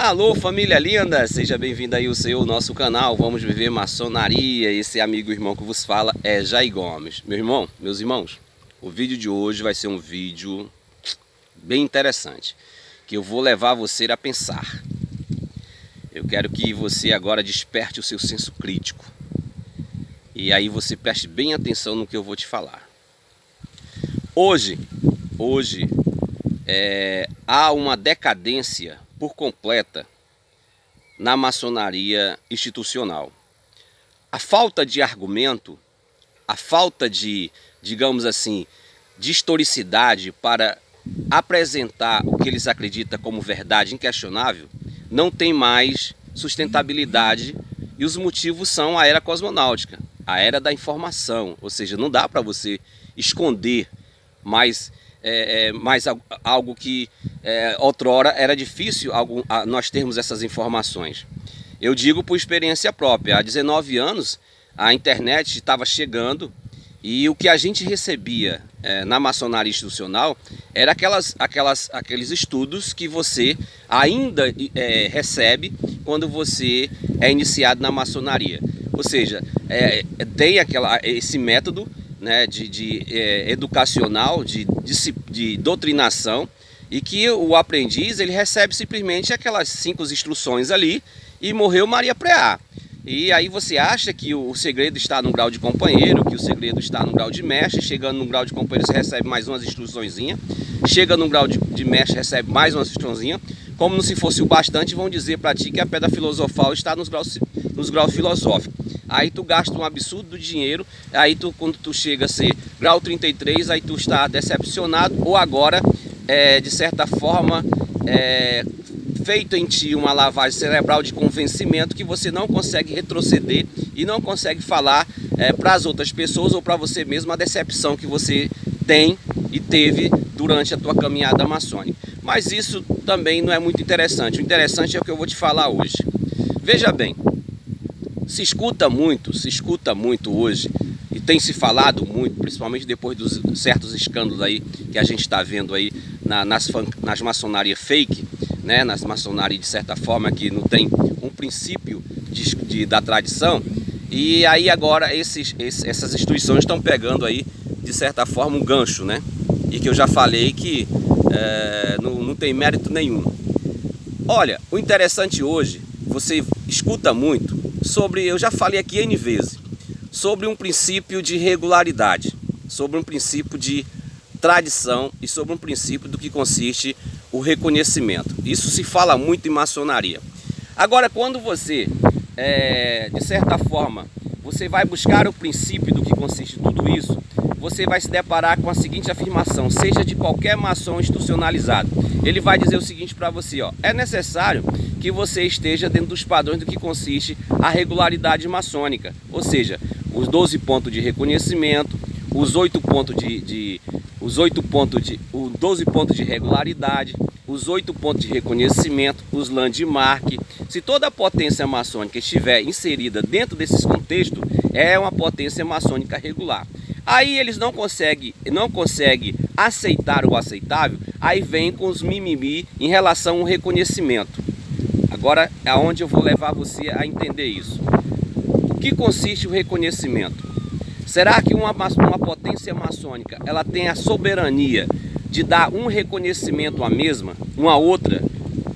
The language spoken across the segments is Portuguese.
Alô, família linda, seja bem-vindo aí ao nosso canal. Vamos viver maçonaria. Esse amigo e irmão que vos fala é Jair Gomes. Meus irmãos, o vídeo de hoje vai ser um vídeo bem interessante, que eu vou levar você a pensar. Eu quero que você agora desperte o seu senso crítico. E aí você preste bem atenção no que eu vou te falar. Hoje há uma decadência por completa na maçonaria institucional. A falta de argumento, a falta de, digamos assim, de historicidade para apresentar o que eles acreditam como verdade inquestionável, não tem mais sustentabilidade, e os motivos são a era cosmonáutica, a era da informação, ou seja, não dá para você esconder mais algo que outrora era difícil nós termos essas informações. Eu digo por experiência própria. Há 19 anos a internet estava chegando e o que a gente recebia na maçonaria institucional era aqueles estudos que você ainda recebe quando você é iniciado na maçonaria. Ou seja, tem esse método, né, educacional, de doutrinação, e que o aprendiz ele recebe simplesmente aquelas 5 instruções ali e morreu Maria Preá. E aí você acha que o segredo está no grau de companheiro, que o segredo está no grau de mestre. Chegando no grau de companheiro você recebe mais umas instruçõezinhas, chega no grau de mestre recebe mais umas instruçõezinhas. Como se fosse o bastante, vão dizer para ti que a pedra filosofal está nos graus filosóficos. Aí tu gasta um absurdo do dinheiro, aí quando tu chega a ser grau 33, aí tu está decepcionado, ou agora, de certa forma, feito em ti uma lavagem cerebral de convencimento que você não consegue retroceder e não consegue falar para as outras pessoas ou para você mesmo a decepção que você tem e teve durante a tua caminhada maçônica. Mas isso também não é muito interessante. O interessante é o que eu vou te falar hoje. Veja bem, se escuta muito hoje, e tem se falado muito, principalmente depois dos certos escândalos aí que a gente está vendo aí nas maçonarias fake, né, nas maçonarias de certa forma que não tem um princípio da tradição. E aí agora essas instituições estão pegando aí de certa forma um gancho, né, e que eu já falei que não tem mérito nenhum. Olha, o interessante hoje, você escuta muito sobre, eu já falei aqui N vezes, sobre um princípio de regularidade, sobre um princípio de tradição e sobre um princípio do que consiste o reconhecimento. Isso se fala muito em maçonaria. Agora, quando você, de certa forma, você vai buscar o princípio do que consiste tudo isso, você vai se deparar com a seguinte afirmação, seja de qualquer maçom institucionalizado. Ele vai dizer o seguinte para você, ó: é necessário que você esteja dentro dos padrões do que consiste a regularidade maçônica, ou seja, os 12 pontos de reconhecimento, os 12 pontos de regularidade, os 8 pontos de reconhecimento, os landmark. Se toda a potência maçônica estiver inserida dentro desses contextos, é uma potência maçônica regular. Aí eles não conseguem aceitar o aceitável, aí vem com os mimimi em relação ao reconhecimento. Agora é onde eu vou levar você a entender isso. O que consiste o reconhecimento? Será que uma potência maçônica ela tem a soberania de dar um reconhecimento à mesma, uma outra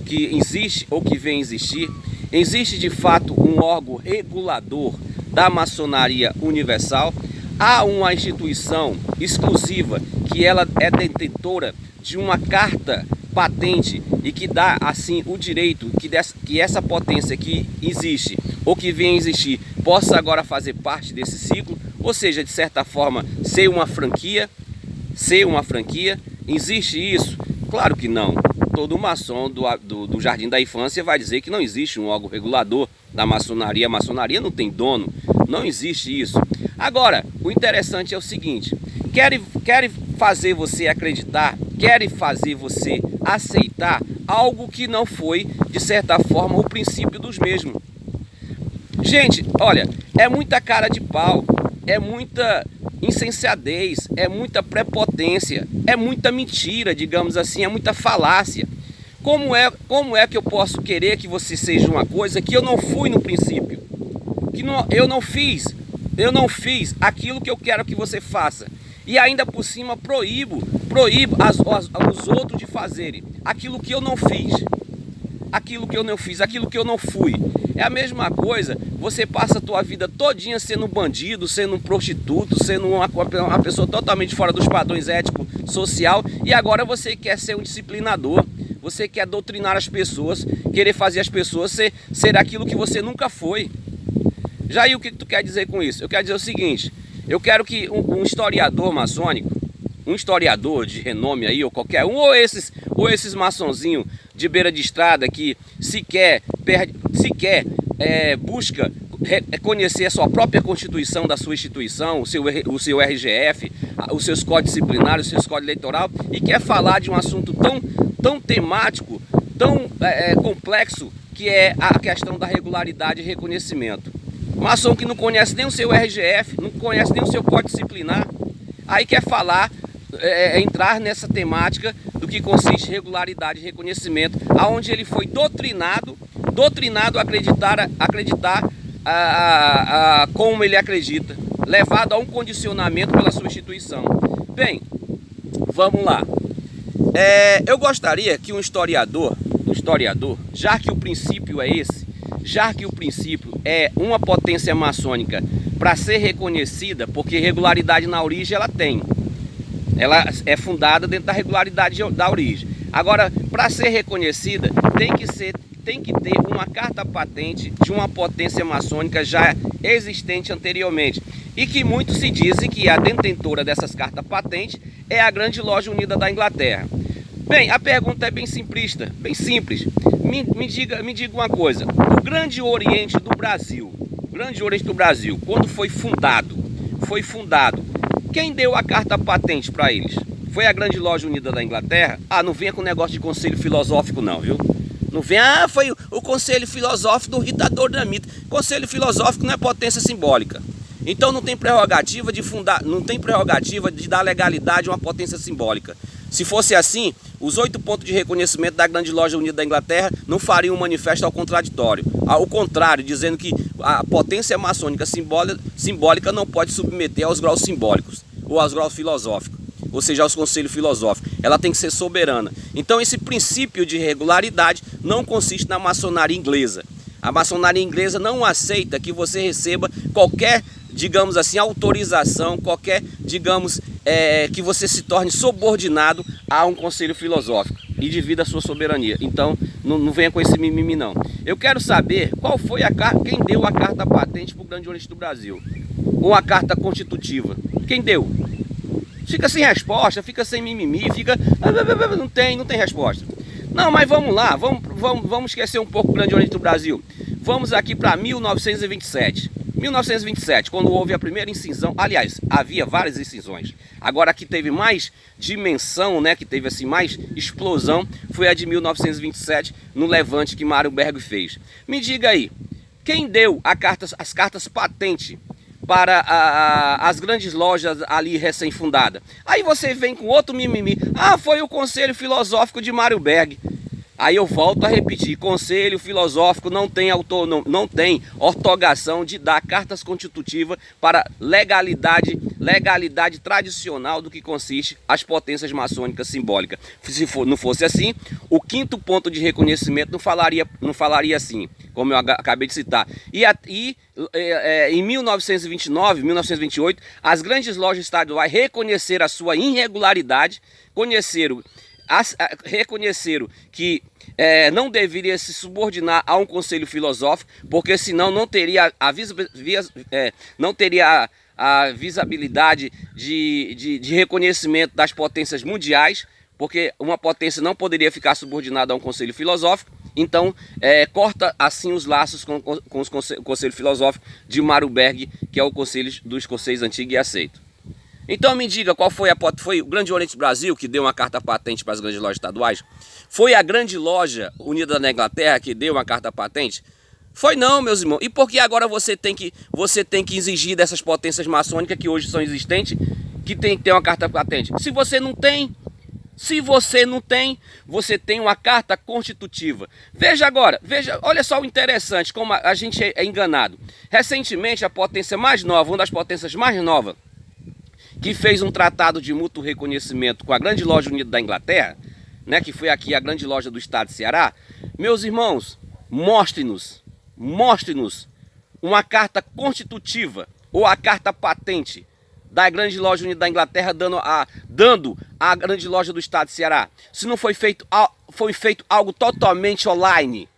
que existe ou que vem existir? Existe de fato um órgão regulador da maçonaria universal? Há uma instituição exclusiva que ela é detentora de uma carta patente e que dá assim o direito que essa potência que existe ou que vem a existir possa agora fazer parte desse ciclo, ou seja, de certa forma ser uma franquia? Existe isso? Claro que não. Todo maçom do Jardim da Infância vai dizer que não existe um órgão regulador da maçonaria. A maçonaria não tem dono, não existe isso. Agora, o interessante é o seguinte, querem fazer você acreditar, querem fazer você aceitar algo que não foi, de certa forma, o princípio dos mesmos. Gente, olha, é muita cara de pau, é muita insensatez, é muita prepotência, é muita mentira, digamos assim, é muita falácia. Como é que eu posso querer que você seja uma coisa que eu não fui no princípio? Eu não fiz aquilo que eu quero que você faça. E ainda por cima proíbo os outros de fazerem aquilo que eu não fiz. Aquilo que eu não fui. É a mesma coisa, você passa a tua vida todinha sendo um bandido, sendo um prostituto, sendo uma pessoa totalmente fora dos padrões éticos, social, e agora você quer ser um disciplinador, você quer doutrinar as pessoas, querer fazer as pessoas ser aquilo que você nunca foi. Jair, o que tu quer dizer com isso? Eu quero dizer o seguinte, eu quero que um historiador maçônico, um historiador de renome aí, ou qualquer um, ou esses maçonzinhos de beira de estrada que sequer busca conhecer a sua própria constituição da sua instituição, o seu RGF, os seus códigos disciplinares, os seus códigos eleitoral, e quer falar de um assunto tão temático, tão complexo, que é a questão da regularidade e reconhecimento. Maçom que não conhece nem o seu RGF, não conhece nem o seu código disciplinar, aí quer falar, entrar nessa temática do que consiste regularidade e reconhecimento, aonde ele foi doutrinado a acreditar como ele acredita, levado a um condicionamento pela sua instituição. Bem, vamos lá. Eu gostaria que um historiador, já que o princípio é esse, já que o princípio é uma potência maçônica para ser reconhecida, porque regularidade na origem ela tem. Ela é fundada dentro da regularidade da origem. Agora, para ser reconhecida, tem que ter uma carta patente de uma potência maçônica já existente anteriormente. E que muitos se dizem que a detentora dessas cartas patentes é a Grande Loja Unida da Inglaterra. Bem, a pergunta é bem simplista, bem simples. Me diga uma coisa, o Grande Oriente do Brasil, quando foi fundado, quem deu a carta patente para eles? Foi a Grande Loja Unida da Inglaterra? Não venha com negócio de conselho filosófico não, viu? Não venha, foi o conselho filosófico do Rita Dornamita. Conselho filosófico não é potência simbólica. Então não tem prerrogativa de dar legalidade a uma potência simbólica. Se fosse assim, os 8 pontos de reconhecimento da Grande Loja Unida da Inglaterra não fariam um manifesto ao contraditório. Ao contrário, dizendo que a potência maçônica simbólica não pode submeter aos graus simbólicos ou aos graus filosóficos, ou seja, aos conselhos filosóficos. Ela tem que ser soberana. Então esse princípio de regularidade não consiste na maçonaria inglesa. A maçonaria inglesa não aceita que você receba qualquer, digamos assim, autorização, que você se torne subordinado a um conselho filosófico e divida a sua soberania. Então, não venha com esse mimimi não. Eu quero saber quem deu a carta patente para o Grande Oriente do Brasil. Uma carta constitutiva. Quem deu? Fica sem resposta, fica sem mimimi, não tem resposta. Não, mas vamos lá, vamos esquecer um pouco o Grande Oriente do Brasil. Vamos aqui para 1927. 1927, quando houve a primeira incisão, aliás, havia várias incisões. Agora que teve mais dimensão, né, que teve assim mais explosão, foi a de 1927, no levante que Mário Berg fez. Me diga aí, quem deu as cartas patentes para as grandes lojas ali recém-fundadas? Aí você vem com outro mimimi. Foi o Conselho Filosófico de Mário Berg. Aí eu volto a repetir, Conselho Filosófico não tem ortogação de dar cartas constitutivas para legalidade tradicional do que consiste as potências maçônicas simbólicas. Se não fosse assim, o 5º ponto de reconhecimento não falaria assim, como eu acabei de citar. Em 1929, 1928, as grandes lojas estaduais reconheceram a sua irregularidade, reconheceram que não deveria se subordinar a um conselho filosófico, porque senão não teria a visibilidade de reconhecimento das potências mundiais, porque uma potência não poderia ficar subordinada a um conselho filosófico. Então corta assim os laços com o conselho filosófico de Mário Berg, que é o conselho dos conselhos antigos e aceito. Então me diga, foi o Grande Oriente do Brasil que deu uma carta patente para as grandes lojas estaduais? Foi a Grande Loja Unida da Inglaterra que deu uma carta patente? Foi não, meus irmãos. E por que agora você tem que exigir dessas potências maçônicas que hoje são existentes, que tem que ter uma carta patente? Se você não tem, Se você não tem, você tem uma carta constitutiva. Veja agora, veja, olha só o interessante, como a gente é enganado. Recentemente, a potência mais nova, uma das potências mais novas, que fez um tratado de mútuo reconhecimento com a Grande Loja Unida da Inglaterra, né, que foi aqui a grande loja do estado de Ceará, meus irmãos, mostre-nos uma carta constitutiva ou a carta patente da Grande Loja Unida da Inglaterra dando a Grande Loja do estado de Ceará. Se não foi feito algo totalmente online,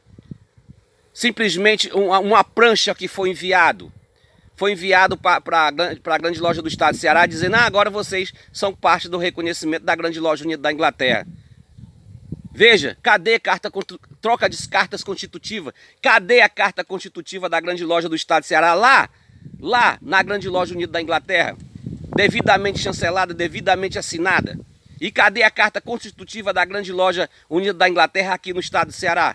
simplesmente uma prancha que foi enviado para a Grande Loja do estado de Ceará dizendo: agora vocês são parte do reconhecimento da Grande Loja Unida da Inglaterra. Veja, cadê troca de cartas constitutiva? Cadê a carta constitutiva da Grande Loja do estado de Ceará? Lá na Grande Loja Unida da Inglaterra, devidamente chancelada, devidamente assinada. E cadê a carta constitutiva da Grande Loja Unida da Inglaterra aqui no estado de Ceará?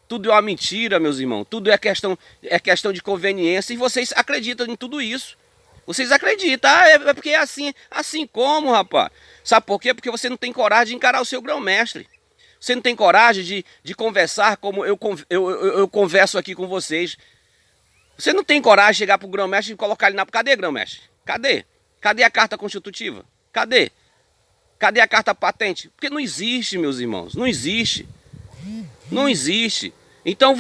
Tudo é uma mentira, meus irmãos. Tudo é questão de conveniência. E vocês acreditam em tudo isso. Vocês acreditam. É porque é assim como, rapaz? Sabe por quê? Porque você não tem coragem de encarar o seu grão-mestre. Você não tem coragem de conversar como eu converso aqui com vocês. Você não tem coragem de chegar para o grão-mestre e colocar ele na... Cadê, grão-mestre? Cadê? Cadê a carta constitutiva? Cadê? Cadê a carta patente? Porque não existe, meus irmãos. Não existe. Não existe. Então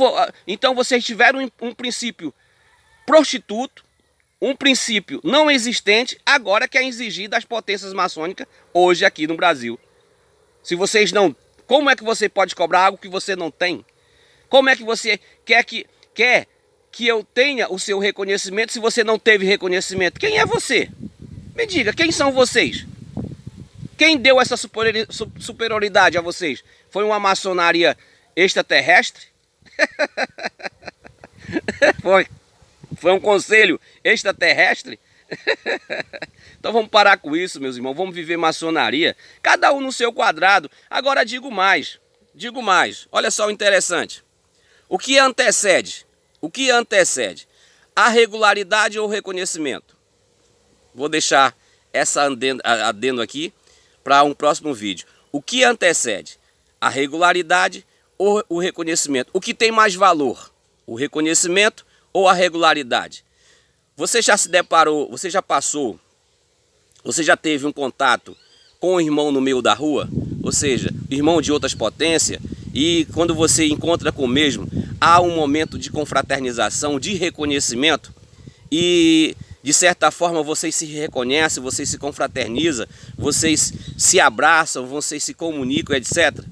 vocês tiveram um princípio prostituto, um princípio não existente, agora quer exigir das potências maçônicas hoje aqui no Brasil. Se vocês não... Como é que você pode cobrar algo que você não tem? Como é que você quer que eu tenha o seu reconhecimento se você não teve reconhecimento? Quem é você? Me diga, quem são vocês? Quem deu essa superioridade a vocês? Foi uma maçonaria extraterrestre? Foi um conselho extraterrestre? Então vamos parar com isso, meus irmãos. Vamos viver maçonaria, cada um no seu quadrado. Agora digo mais. Olha só o interessante. O que antecede? A regularidade ou o reconhecimento? Vou deixar essa adendo aqui para um próximo vídeo. O que antecede? A regularidade ou o reconhecimento? O que tem mais valor? O reconhecimento ou a regularidade? Você já se deparou, você já teve um contato com um irmão no meio da rua? Ou seja, irmão de outras potências, e quando você encontra com o mesmo, há um momento de confraternização, de reconhecimento, e de certa forma vocês se reconhecem, vocês se confraternizam, vocês se abraçam, vocês se comunicam, etc.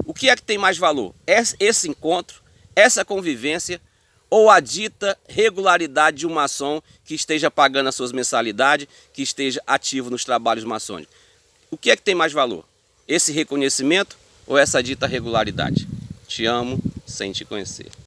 O que é que tem mais valor? Esse encontro, essa convivência, ou a dita regularidade de um maçom que esteja pagando as suas mensalidades, que esteja ativo nos trabalhos maçônicos? O que é que tem mais valor? Esse reconhecimento ou essa dita regularidade? Te amo sem te conhecer.